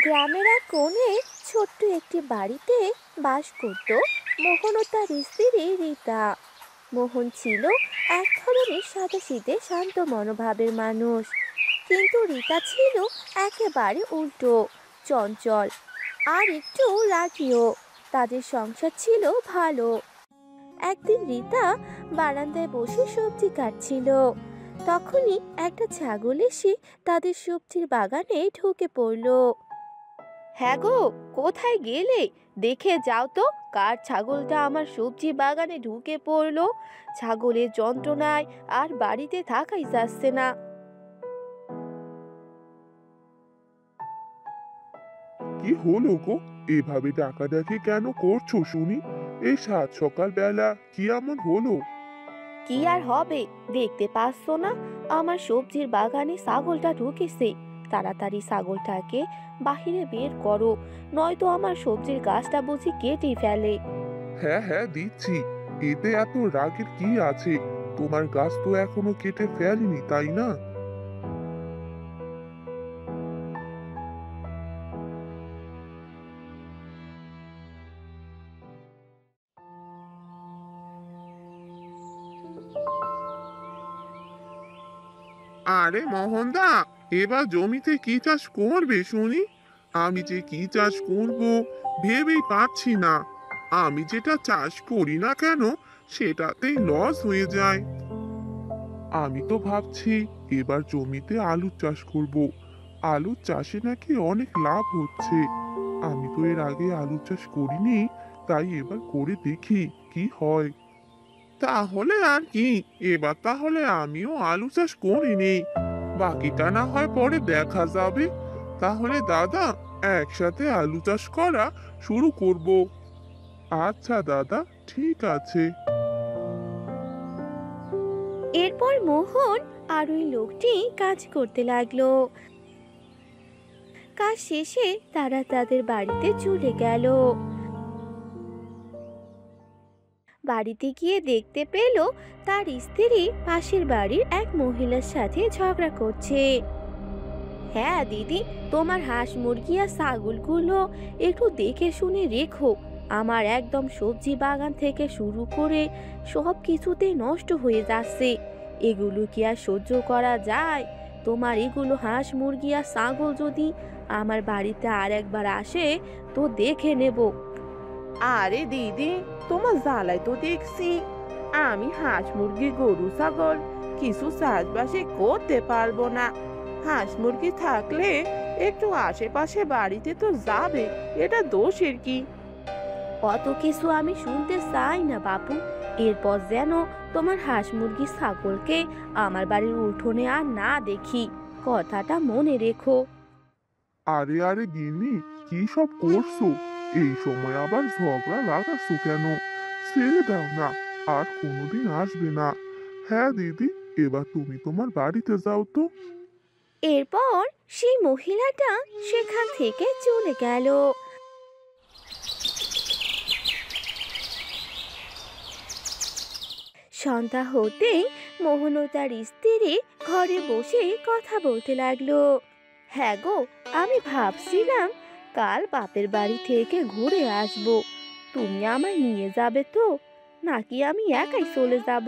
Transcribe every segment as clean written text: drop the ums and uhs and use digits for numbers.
গ্রামের এক কোণে ছোট্ট একটি বাড়িতে বাস করত মোহন ও তার স্ত্রী রীতা। মোহন ছিল এক ধরনের সাদাসিধে শান্ত মনোভাবের মানুষ, কিন্তু রীতা ছিল একেবারে উল্টো, চঞ্চল আর একটু রাগীও। তাদের সংসার ছিল ভালো। একদিন রীতা বারান্দায় বসে সবজি কাটছিল। তখনই একটা ছাগল এসে তাদের সবজির বাগানে ঢুকে পড়লো। হ্যাঁ গো, কোথায় গেলে? দেখে যাও তো, কার ছাগলটা আমার সবজি বাগানে ঢুকে পড়লো। ছাগলের যন্ত্রণায় আর বাড়িতে থাকাই যাচ্ছে না। কি হলো গো? এভাবে ডাকাডাকি কেন করছো শুনি? এই সাত সকাল বেলা কি এমন হলো? কি আর হবে, দেখতে পাচ্ছ না আমার সবজির বাগানে ছাগলটা ঢুকেছে। তাড়াতাড়ি ছাগলটাকে বাহিরে বের করো, নয়তো আমার সবজির গাছটা বুঝি কেটে ফেলে। হ্যাঁ হ্যাঁ, দিচ্ছি। এতে এত রাগের কি আছে? তোমার গাছ তো এখনো কেটে ফেলেনি, তাই না? আরে মোহনদা, এবার জমিতে কি চাষ করবে শুনি? আমি যে কি চাষ করব ভেবেই পাচ্ছি না। আমি যেটা চাষ করি না কেন, সেটাতেই লস হয়ে যায়। আমি তো ভাবছি এবার জমিতে আলু চাষ করব। আলু চাষে নাকি অনেক লাভ হচ্ছে। আমি তো এর আগে আলু চাষ করিনি, তাই এবার করে দেখি কি হয়। তাহলে আর কি, এবার তাহলে আমিও আলু চাষ করিনি। বাকিটা না হয় পরে দেখা যাবে। তাহলে দাদা, একসাথে আলু চাষ করা শুরু করব। আচ্ছা দাদা, ঠিক আছে। এরপর মোহন আর ওই লোকটি কাজ করতে লাগলো। কাজ শেষে তারা তাদের বাড়িতে চলে গেল। বাড়িতে গিয়ে দেখতে পেল তার স্ত্রী পাশের বাড়ির এক মহিলার সাথে ঝগড়া করছে। হ্যাঁ দিদি, তোমার হাঁস মুরগি আর ছাগলগুলো একটু দেখে শুনে রেখো। আমার একদম সবজি বাগান থেকে শুরু করে সব কিছুতে নষ্ট হয়ে যাচ্ছে। এগুলো কি আর সহ্য করা যায়? তোমার এগুলো হাঁস মুরগি আর ছাগল যদি আমার বাড়িতে আর একবার আসে, তো দেখে নেব। আরে দিদি, তোমার জ্বালাই তো দেখছি আমি হাঁস মুরগি গরু ছাগল কিছু চাষবাসে করতে পারবো না। হাঁস মুরগি থাকলে একটু আশেপাশে বাড়িতে তো যাবে, এটা দোষের কি? অত কিছু আমি শুনতে চাই না বাপু। এরপর যেন তোমার হাঁস মুরগি ছাগলকে আমার বাড়ির উঠোনে আর না দেখি, কথাটা মনে রেখো। আরে আরে গিন্নি, কি সব করছো? এই সময় আবার ঝগড়া লাগাচ্ছো কেন? ছেড়ে দাও না, আর কোনোদিন আসবে না। হ্যাঁ দিদি, এবার তুমি তোমার বাড়িতে যাও তো। এরপর সেই মহিলাটা সেখান থেকে চলে গেল। সন্ধ্যা হতেই মোহন ও তার স্ত্রী ঘরে বসে কথা বলতে লাগলো। হ্যাঁ গো, আমি ভাবছিলাম কাল বাপের বাড়ি থেকে ঘুরে আসব। তুমি আমায় নিয়ে যাবে তো, নাকি আমি একাই চলে যাব?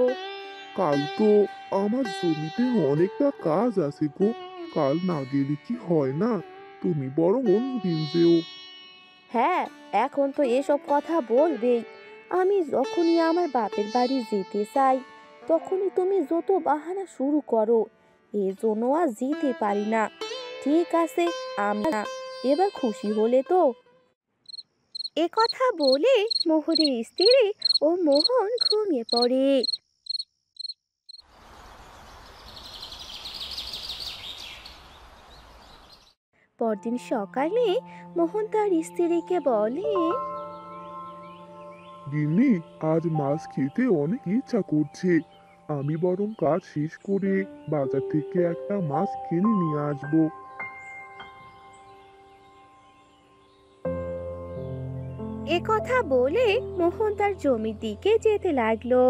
কাল তো আমার জমিতে অনেকটা কাজ আছে গো। কাল না গেলে কি হয় না? তুমি বরং অন্যদিন যেও। হ্যাঁ, এখন তো এসব কথা বলবেই। আমি যখনই আমার বাপের বাড়ি যেতে চাই, তখনই তুমি যত বাহানা শুরু করো। এজন্য আর যেতে পারি না। ঠিক আছে, আমি এবার খুশি হলে তো? এ কথা বলে মোহনের স্ত্রী ও মোহন ঘুমিয়ে পড়ে। পরদিন সকালে মোহন তার স্ত্রীকে বলে, গিন্নি, আজ মাছ খেতে অনেক ইচ্ছা করছে। আমি বরং কাজ শেষ করে বাজার থেকে একটা মাছ কিনে নিয়ে আসবো। এ কথা বলে মোহন তার জমির দিকে যেতে লাগলো।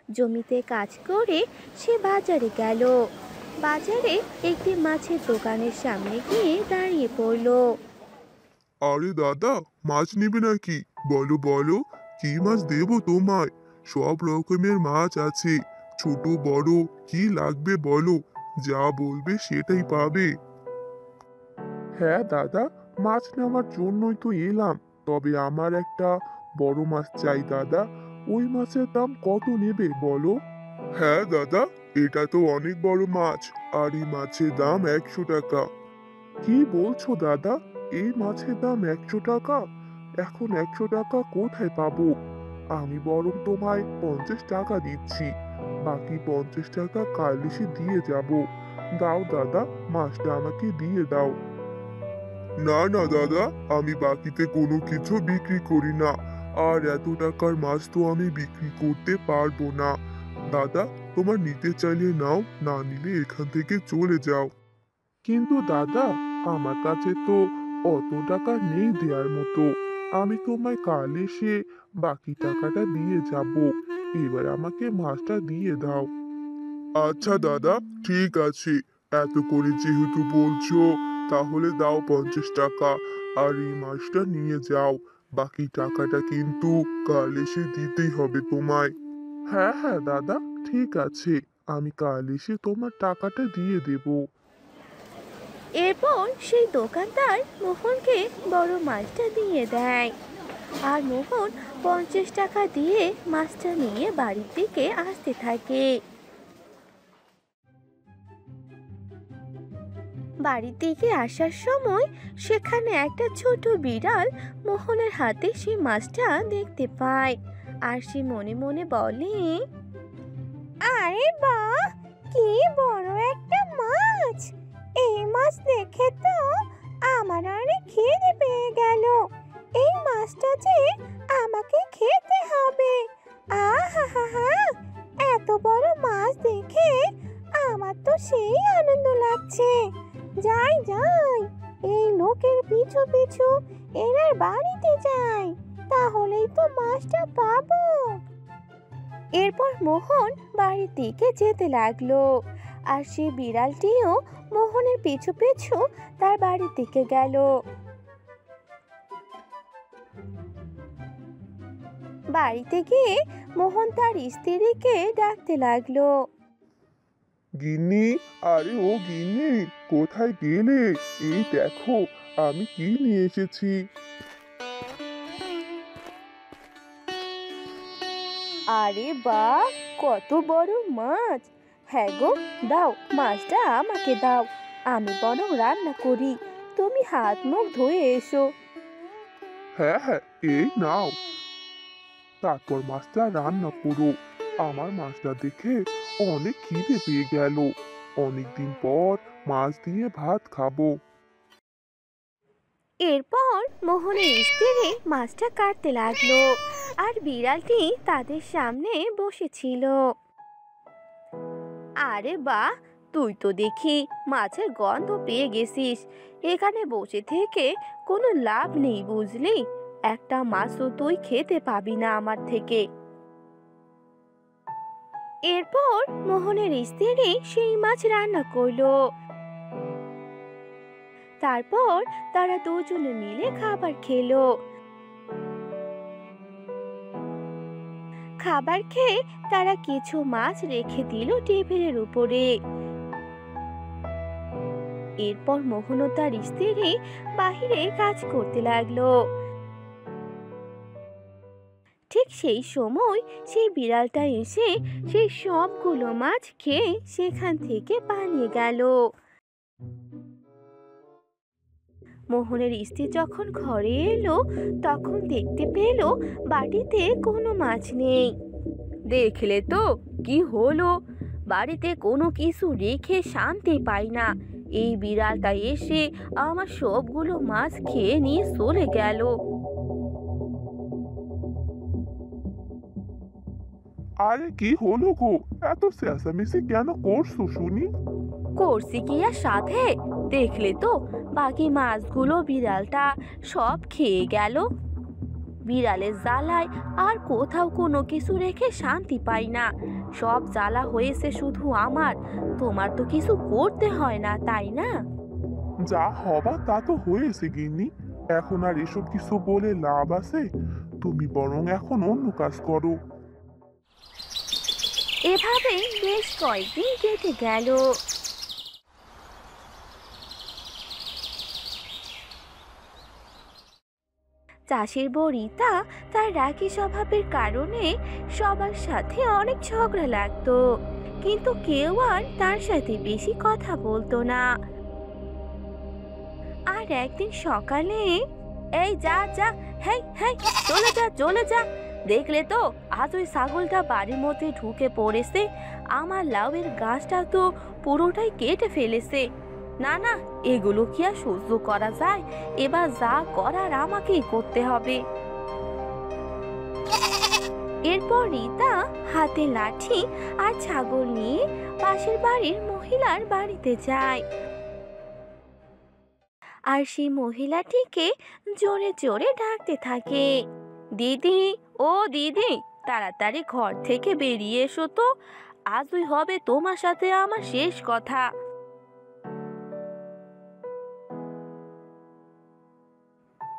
জমিতে কাজ করে সে বাজারে গেল। বাজারে একটি মাছের দোকানের সামনে গিয়ে দাঁড়িয়ে পড়ল। আরে দাদা, মাছ নেবে নাকি? বলো বলো, কি মাছ দেবো তোমায়? সব রকমের মাছ আছে, ছোট বড়, কি লাগবে বলো, যা বলবে সেটাই পাবে। হ্যাঁ দাদা, মাছ নেওয়ার জন্যই তো এলাম। তবে আমার একটা বড় মাছ চাই দাদা। ওই মাছের দাম কত নেবে বলো? হ্যাঁ দাদা, এটা তো অনেক বড় মাছ, আর এই মাছের দাম 100 টাকা। কি বলছো দাদা, এই মাছের দাম 100 টাকা? এখন 100 টাকা কোথায় পাবো? আমি বরং তোমায় 50 টাকা দিচ্ছি, বাকি 50 টাকা কাল এসে দিয়ে যাব। দাও দাদা, মাছটা আমাকে দিয়ে দাও। না না দাদা, আমি বাকিতে কোনো কিছু বিক্রি করি না, আর এত টাকার মাছ তো আমি বিক্রি করতে পারবো না। দাদা, তোমার নিতে চাইলে নাও, না নিলে এখান থেকে চলে যাও। কিন্তু দাদা, আমার কাছে তো অত টাকা নেই দেওয়ার মতো। আমি তোমায় কাল এসে বাকি টাকাটা দিয়ে যাব। এবার আমাকে মাছটা দিয়ে দাও। আচ্ছা দাদা, ঠিক আছে। এত করে যেহেতু বলছো, তাহলে দাও 50 টাকা, আর এই মাছটা নিয়ে যাও। বাকি টাকাটা কিন্তু কাল এসে দিতেই হবে তোমায়। হ্যাঁ হ্যাঁ দাদা, ঠিক আছে, আমি কাল এসে তোমার টাকাটা দিয়ে দেবো। এরপর সেই দোকানদার মোহনকে বড় মাছটা দিয়ে দেয়, আর মোহন 50 টাকা দিয়ে মাছটা নিয়ে বাড়ির দিকে আসতে থাকে। বাড়ির দিকে আসার সময় সেখানে একটা ছোট বিড়াল মোহনের হাতে সেই মাছটা দেখতে পায়, আর সে মনে মনে বলে, আরে বাহ, কি বড় একটা মাছ! এই মাছ দেখে তো আমার অনেক খিদে পেয়ে গেল। এই মাছটা যে আমাকে খেতে হবে। আহা, এত বড় মাছ দেখে আমার তো সেই আনন্দ লাগছে। যাই যাই, এই লোকের পিছু পিছু এনার বাড়িতে যাই, তাহলেই তো মাছটা পাবো। এরপর মোহন বাড়ির দিকে যেতে লাগলো, আর সেই বিড়ালটিও মোহনের পিছু পিছু তার বাড়ির দিকে গেল। বাড়িতে গিয়ে মোহন তার স্ত্রীকে ডাকতে লাগলো। গিন্নি, আরে ও গিন্নি, কোথায় গেলে? এই দেখো, আমি কি নিয়ে এসেছি। আরে বাহ, কত বড় মাছ! হ্যাঁ গো, দাও মাছটা আমাকে দাও, আমি বরং রান্না করি। তুমি হাত মুখ ধুয়ে এসো। হ্যাঁ হ্যাঁ, এই নাও, তারপর মাছটা রান্না করো। আমার মাছটা দেখে অনেক খিদে পেয়ে গেল। অনেকদিন পর মাছ দিয়ে ভাত খাবো। এরপর মোহনের স্ত্রী মাছটা কাটতে লাগলো, আর বিড়ালটি তাদের সামনে বসেছিল। আরে বাহ, তুই তো দেখি মাছের গন্ধ পেয়ে গেছিস। এখানে বসে থেকে কোনো লাভ নেই বুঝলি, একটা মাছও তুই খেতে পাবি না আমার থেকে। এরপর মোহনের স্ত্রী সেই মাছ রান্না করলো। তারপর তারা দুজনে মিলে খাবার খেলো। খাবার খেয়ে তারা কিছু মাছ রেখে দিল টেবিলের উপরে। এরপর মোহন ও তার স্ত্রী বাহিরে কাজ করতে লাগলো। ঠিক সেই সময় সেই বিড়ালটা এসে সেই সবগুলো মাছ খেয়ে সেখান থেকে পালিয়ে গেল। মোহনের স্ত্রী যখন ঘরে এলো, তখন দেখতে পেল বাড়িতে কোনো মাছ নেই। দেখলে তো কি হলো, বাড়িতে কোনো কিছু রেখে শান্তি পাই না। এই বিড়ালটা এসে আমার সবগুলো মাছ খেয়ে নিয়ে চলে গেল। আরে কি হলো গো, এত চেঁচামেচি কেন করছো শুনি? করছি কি আর সাথে, দেখলে তো বাকি মাছগুলো বিড়ালটা সব খেয়ে গেল। বিড়ালের জ্বালায় আর কোথাও কোনো কিছু রেখে শান্তি পাই না। সব জ্বালা হয়েছে শুধু আমার, তোমার তো কিছু করতে হয় না, তাই না? যা হবার তা তো হয়েছে গিন্নি, এখন আর এসব কিছু বলে লাভ আছে? তুমি বরং এখন অন্য কাজ করো। এভাবেই বেশ কয়েকদিন কেটে গেল। চাষির বউ রীতা তার রাগী স্বভাবের কারণে সবার সাথে অনেক ঝগড়া লাগতো, কিন্তু কেউ আর তার সাথে বেশি কথা বলতো না। আর একদিন সকালে, এই যা যা, হেই হেই, চলে যা চলে যা, দেখলে তো আজ ওই ছাগলটা বাড়ির মধ্যে ঢুকে পড়েছে, আমার লাউয়ের গাছটা তো পুরোটাই কেটে ফেলেছে। না না, এগুলো কি আর সহ্য করা যায়? এবার যা করার আমাকেই করতে হবে। এরপর রীতা হাতে লাঠি আর ছাগল নিয়ে পাশের বাড়ির মহিলার বাড়িতে যায়, আর সেই মহিলাটিকে জোরে জোরে ডাকতে থাকে, দিদি, ও দিদি, তাড়াতাড়ি ঘর থেকে বেরিয়ে এসো তো, আজই হবে তোমার সাথে আমার শেষ কথা।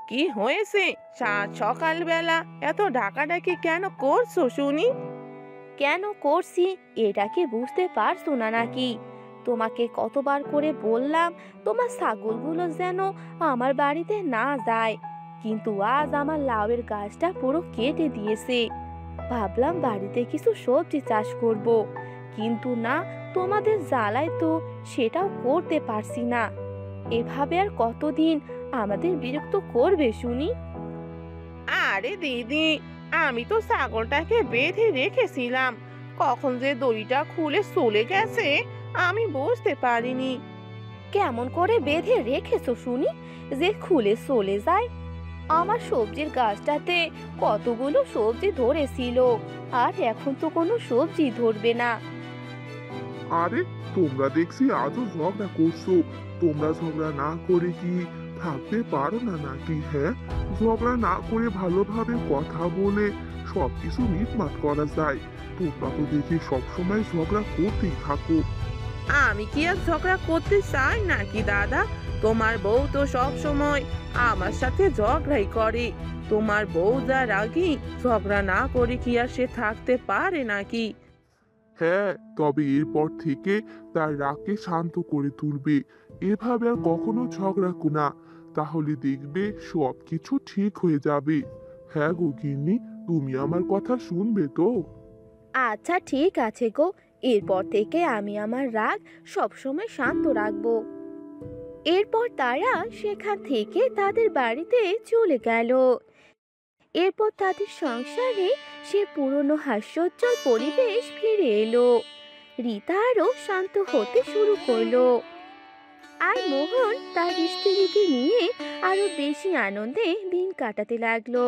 কি হয়েছে? সাত সকালবেলা এত ডাকাডাকি কেন করছো শুনি? কেন করছি এটা কি বুঝতে পারছো না নাকি? তোমাকে কতবার করে বললাম তোমার ছাগলগুলো যেন আমার বাড়িতে না যায়, কিন্তু আজ আমার লাউয়ের গাছটা পুরো কেটে দিয়েছে। ভাবলাম বাড়িতে কিছু সবজি চাষ করব, কিন্তু না, তোমাদের জ্বালায় তো সেটাও করতে পারছি না। এভাবে আর কতদিন আমাদের বিরক্ত করবে শুনি? আরে দিদি, আমি তো ছাগলটাকে বেঁধে রেখেছিলাম, কখন যে দড়িটা খুলে চলে গেছে আমি বুঝতে পারিনি। কেমন করে বেঁধে রেখেছো শুনি যে খুলে চলে যায়? আমার সবজির গাছটাতে কতগুলো সবজি ধরেছিল, আর এখন তো কোনো সবজি ধরবে না। আরে, তোমরা দেখছি আজও ঝগড়া করছো। তোমরা ঝগড়া না করে কি থাকতে পারো না নাকি? হ্যাঁ, ঝগড়া না করে ভালোভাবে কথা বলে সবকিছু মিটমাট করা যায়। তোমরা তো দেখি সবসময় ঝগড়া করতেই থাকো। আমি কি আর ঝগড়া করতে চাই নাকি দাদা? তোমার বউ তো সব সময় আমার সাথে ঝগড়াই করে। তোমার বউ যা রাগী, ঝগড়া না করে কি আর সে থাকতে পারে নাকি? হ্যাঁ, তবে এরপর থেকে তার রাগকে শান্ত করে তুলবে। এভাবে আর কখনো ঝগড়া না, তাহলে দেখবে সবকিছু ঠিক হয়ে যাবে। হ্যাঁ গো গিন্নি, তুমি আমার কথা শুনবে তো? আচ্ছা ঠিক আছে গো, এরপর থেকে আমি আমার রাগ সবসময় শান্ত রাখবো। এরপর তারা সেখান থেকে তাদের বাড়িতে চলে গেল। এরপর তাদের সংসারে সে পুরনো হাস্যোজ্জ্বল পরিবেশ ফিরে এলো। রীতা আরো শান্ত হতে শুরু করলো, আর মোহন তার স্ত্রীকে নিয়ে আরো বেশি আনন্দে দিন কাটাতে লাগলো।